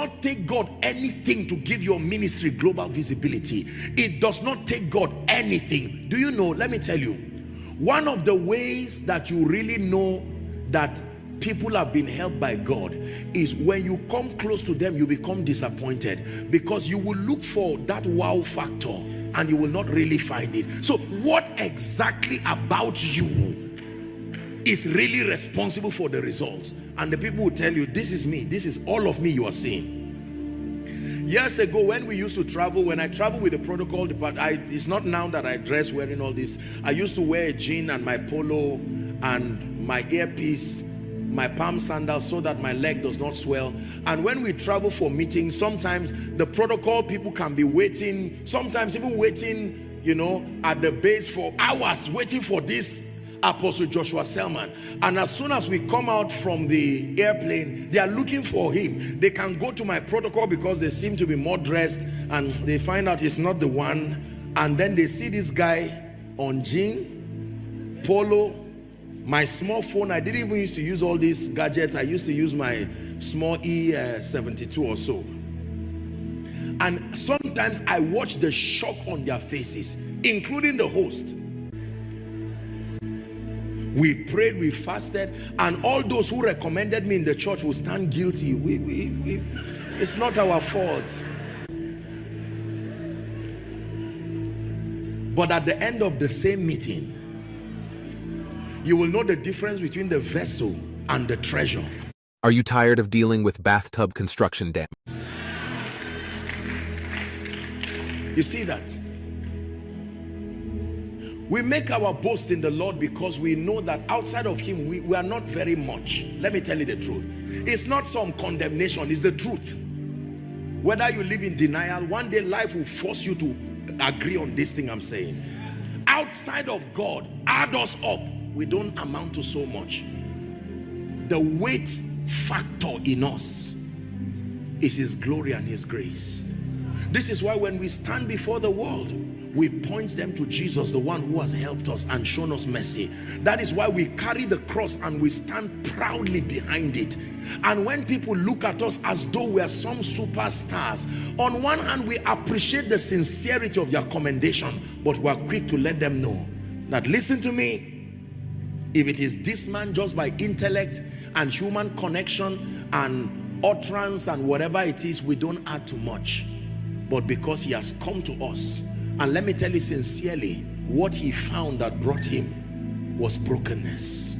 not take God anything to give your ministry global visibility. It does not take God anything. Do you know, let me tell you, one of the ways that you really know that people have been helped by God is when you come close to them, you become disappointed, because you will look for that wow factor and you will not really find it. So what exactly about you is really responsible for the results? And the people will tell you, this is me, this is all of me you are seeing. Years ago, when we used to travel, when I travel with the protocol department, it's not now that I dress wearing all this. I used to wear a jean and my polo and my earpiece, my palm sandals, so that my leg does not swell. And when we travel for meetings, sometimes the protocol people can be waiting, sometimes even waiting, you know, at the base for hours, waiting for this Apostle Joshua Selman. And as soon as we come out from the airplane, they are looking for him. They can go to my protocol because they seem to be more dressed, and they find out he's not the one. And then they see this guy on jean, polo, my small phone. I didn't even used to use all these gadgets. I used to use my small E72 or so. And sometimes I watch the shock on their faces, including the host. We prayed, we fasted, and all those who recommended me in the church will stand guilty. It's not our fault. But at the end of the same meeting, you will know the difference between the vessel and the treasure. Are you tired of dealing with bathtub construction damage? You see that? We make our boast in the Lord because we know that outside of him, we are not very much. Let me tell you the truth. It's not some condemnation, it's the truth. Whether you live in denial, one day life will force you to agree on this thing I'm saying. Outside of God, add us up, we don't amount to so much. The weight factor in us is his glory and his grace. This is why when we stand before the world, we point them to Jesus, the one who has helped us and shown us mercy. That is why we carry the cross and we stand proudly behind it. And when people look at us as though we are some superstars, on one hand we appreciate the sincerity of their commendation, but we are quick to let them know that, listen to me, if it is this man just by intellect and human connection and utterance and whatever it is, we don't add too much. But because he has come to us, and let me tell you sincerely, what he found that brought him was brokenness.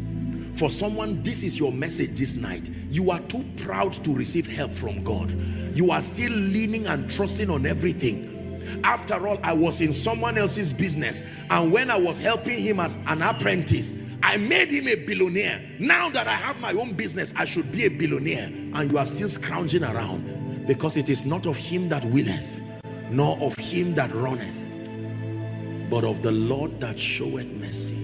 For someone, this is your message this night. You are too proud to receive help from God. You are still leaning and trusting on everything. After all, I was in someone else's business, and when I was helping him as an apprentice, I made him a billionaire. Now that I have my own business, I should be a billionaire. And you are still scrounging around, because it is not of him that willeth, nor of him that runneth, but of the Lord that showeth mercy.